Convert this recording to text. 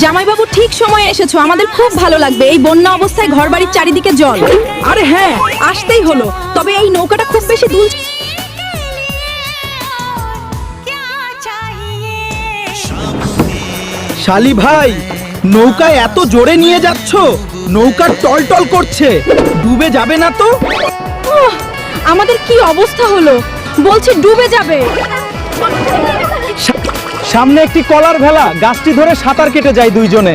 জামাইবাবু ঠিক সময়ে এসেছো, আমাদের খুব ভালো লাগবে। এই বন্যা অবস্থায় ঘরবাড়ির চারিদিকে জল। আরে হ্যাঁ, আসতেই হলো। তবে এই নৌকাটা খুব বেশি দূর। শালি ভাই, নৌকায় এত জোরে নিয়ে যাচ্ছ, নৌকা টলটল করছে, ডুবে যাবে না তো? আমাদের কি অবস্থা হলো, বলছি ডুবে যাবে। সামনে একটি কলার ভেলা, গাছটি ধরে সাঁতার কেটে যায় দুইজনে।